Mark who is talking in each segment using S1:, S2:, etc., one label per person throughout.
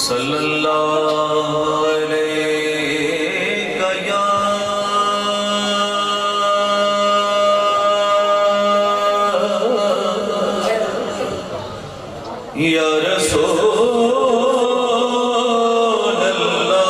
S1: सल्लल्लाहु अलैहि या रसूल अल्लाह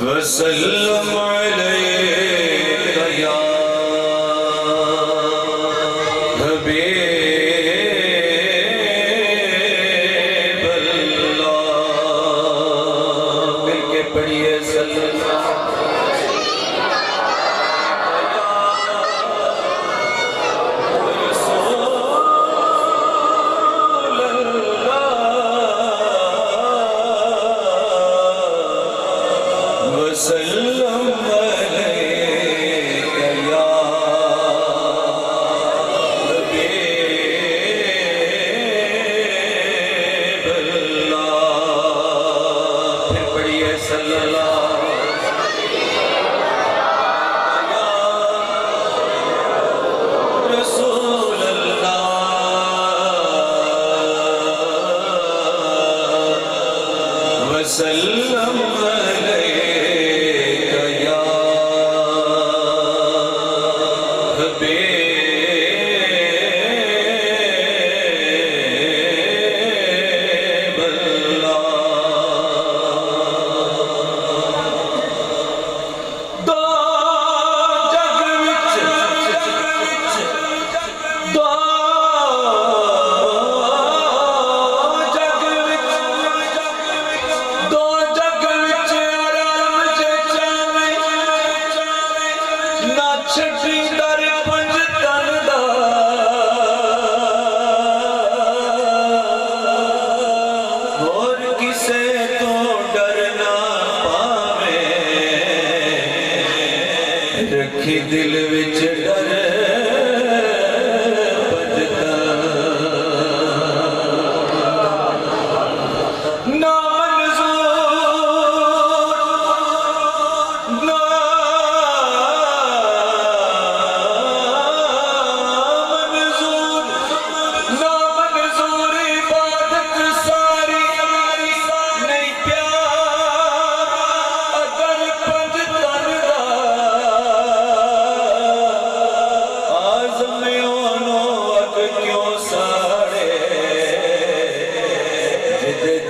S1: वसल्लम अलैका या हबीब अल्लाह। मिलके पढ़िए सल्लल्लाहु वसल्लम अलैका या हबीब अल्लाह। फिर पढ़िए सल्लल्लाहु या रसूल अल्लाह वसल्लम रखी दिल विच डर भजदा ना मंजूर ना मंजूर ना मंजूर इबादत सारी नहीं प्यार अगर भजतन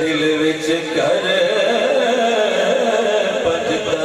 S1: दिल विच कर भजदा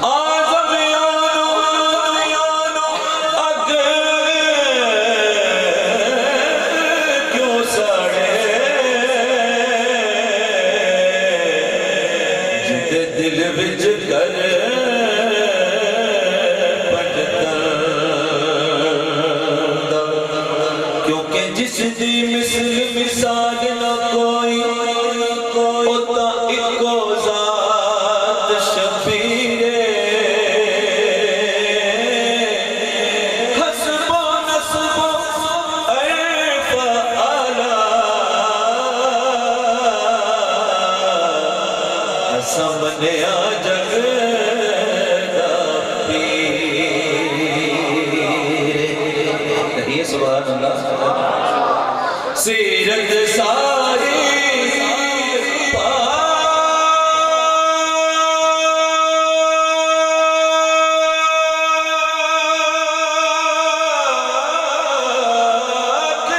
S1: आज़मियानो अग क्यों साड़े जिदे दिल विच कर जिसदी मिसल मिसाल न कोई ओता इको ज़ात शबीरे हस्बो नस्बो अर्फ आला सामने आ जग दा सुभान अल्लाह। सीरत सारी पाक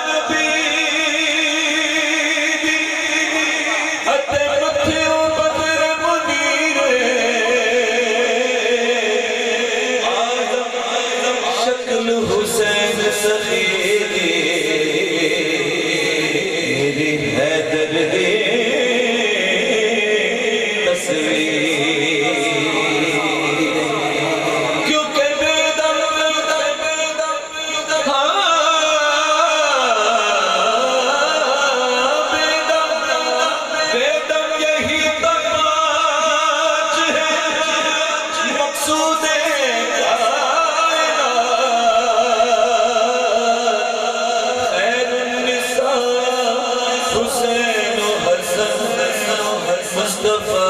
S1: नबी दी अते मत्थियों बदर मुनीर आज़म शक्ल हुसैन सखी हैदर दे तस्वीर क्योंकि बेदम बेदम यही तमाच है मकसूद मुस्तफा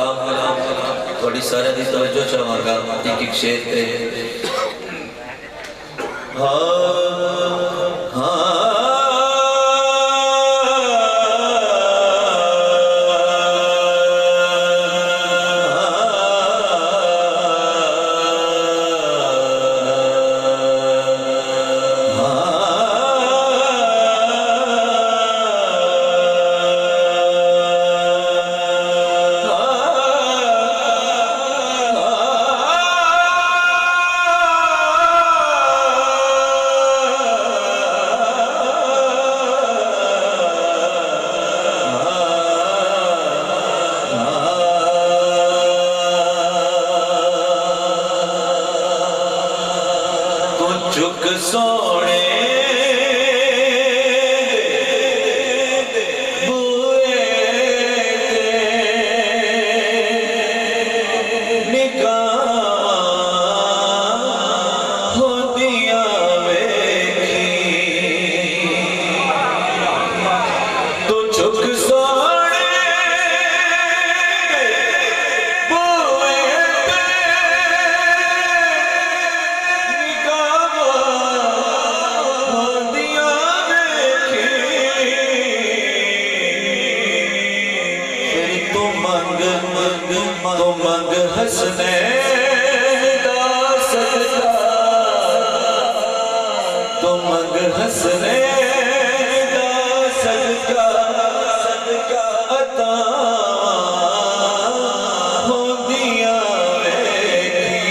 S1: खिलाफ थोड़ी सारे की तवज्जो चाहांगा एक एक शेर पे। चुक सोने बुए निगाह होदिया वेखी तू चुक सोने बुए तो मंग हसने दा सदका तो मंग हसने दा सदका सदका अता होदिया वेखी।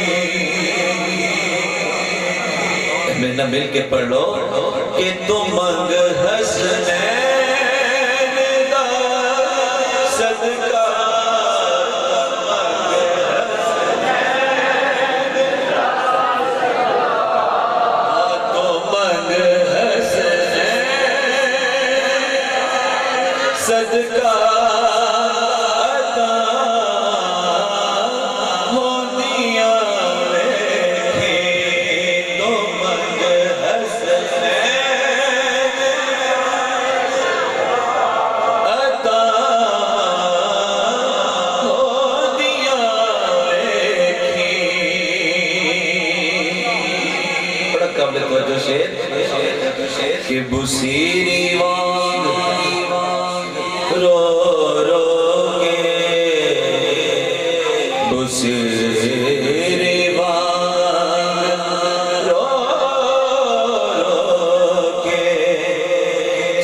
S1: मैं ना मिल के पढ़ लो कि तो मंग हसने दा सदका सदका अता होदिया वेखी तो मंग हसने अता होदिया वेखी। बड़ा काबिल तवज्जो शेर कि बुसीरी वांग रो रो के बुसीरी वांग रो रो के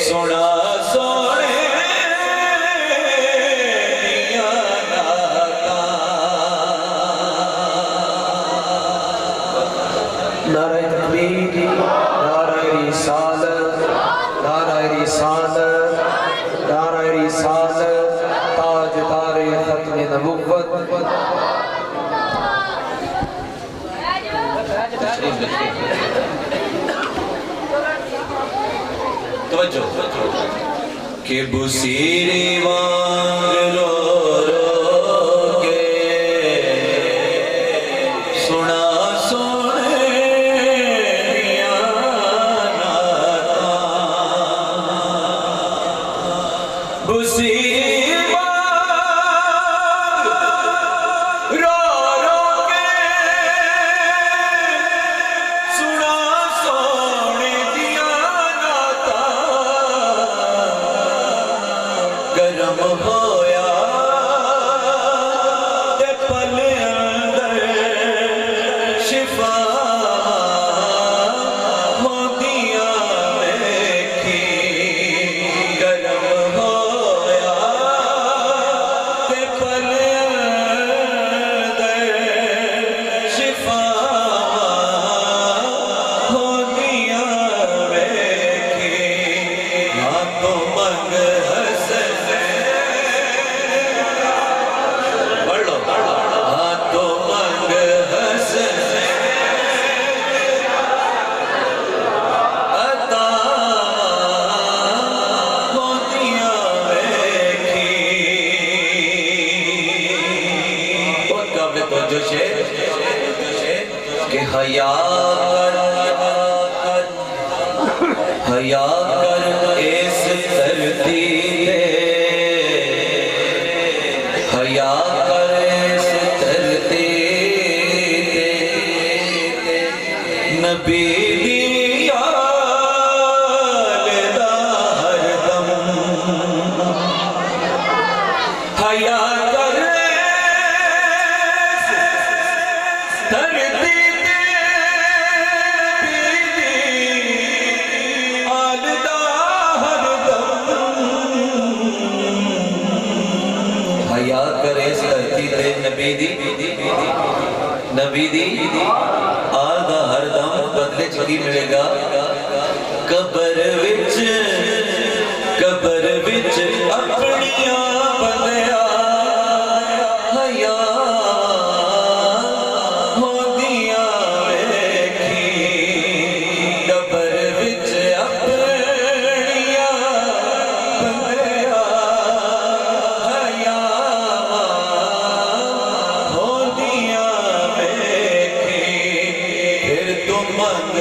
S1: सुना सोने दिया नाता।
S2: नारे तकबीर, नारे रिसालत, नारे रिसालत, नारे रिसालत, ताजदारे खत्म नबुव्वत।
S1: तवज्जो के बुसीरी वांग रो रो के सुना सोने दिया नाता। बुसीरी वांग रो रो के सुना सोने दिया नाता। करम होया ते पल अंदर शिफा होदिया वेखी। करम होया ते पल अंदर शिफा होदिया वेखी। हाँ तो मंग हसने पढ़ लो हाँ तो मंग हसने अता होदिया वेखी। और काबिल तवज्जो शेर कि हया कर इस धरती पे हया कर हया करे इस धरती ते नबी दी आदा हरदम बदले च की मिलेगा कबर विच अपनियां बंदिया हया होंदियां वेखी कबर विच अपनियां बंदिया हया होंदियां वेखी फिर तू मंग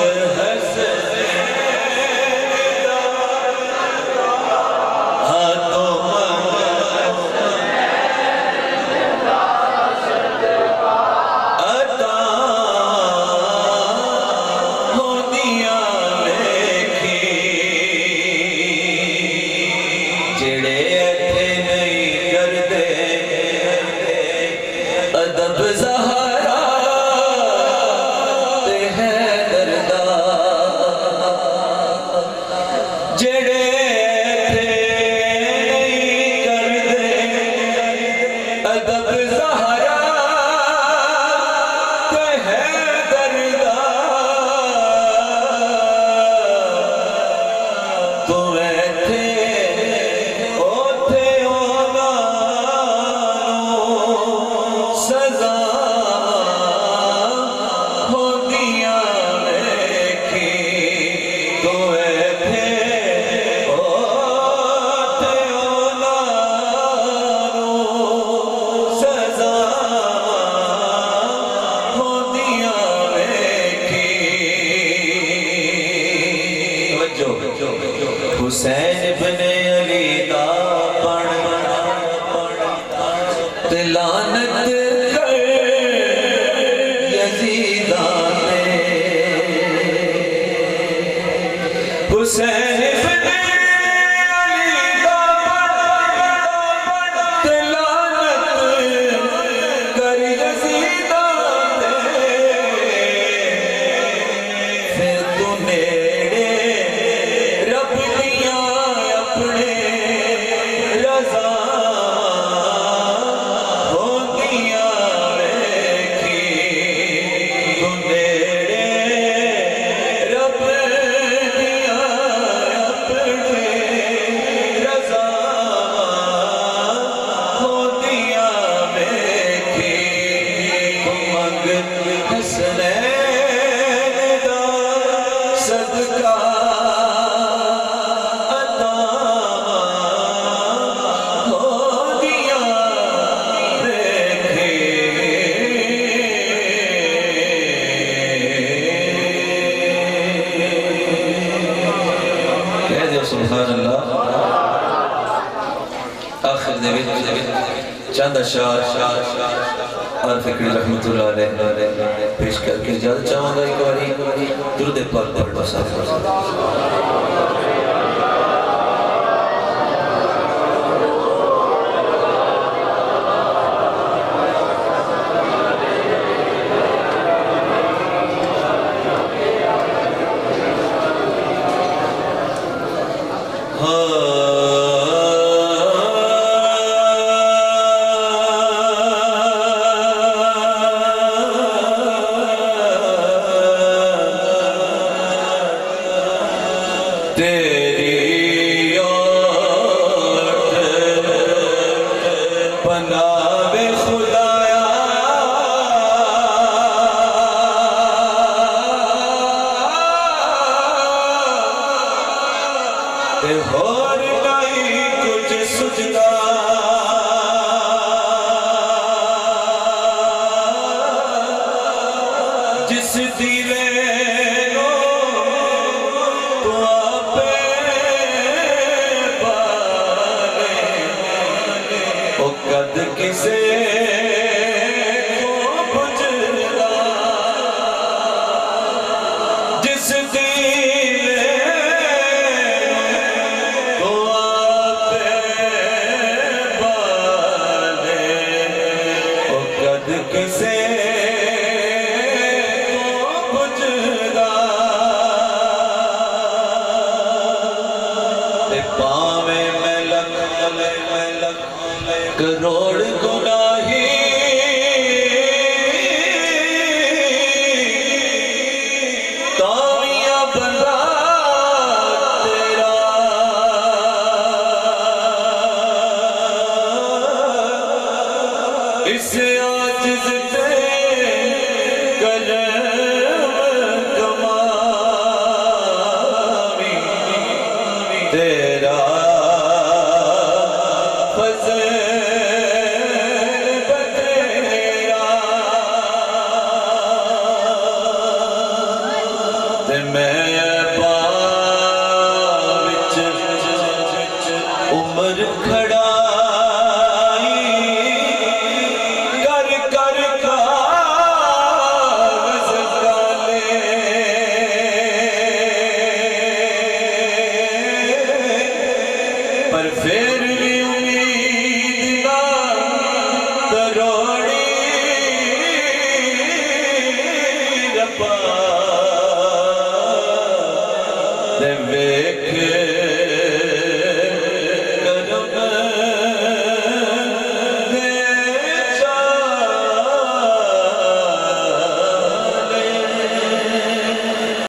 S1: हुसैन बने अली दा ते लानत कर यजीदा ते हुसैन बने अली दा ते लानत कर यजीदा ते फिर तू नेड़े रब दियां अपने रज़ा होंदियां वेखी तू नेड़े रब दियां अपने रज़ा होंदियां वेखी तू मंग हसनैन दा सदका चंद अशार और फिक्री रहमतुल्लाह अलैह पेश करके इजाजत चाहूँगा एक बारी दुरूद पाक पढ़ बस होर नहीं कुछ सुझदा जिस दिले नो तो आपे बाले ओ कद किसे को बुझदा जिस किसे को बुझदा ते पावे मैं लख करोड़ गुनाही ताविया बंदा तेरा इस आजिज़ पे करम कमावी तेरा फज़ल बतेरा ते मैं बाविच उम्र खड़ाई कर कर कागज़ काले पर फिर भी उम्मीद ना तरोड़ी रब्बा ते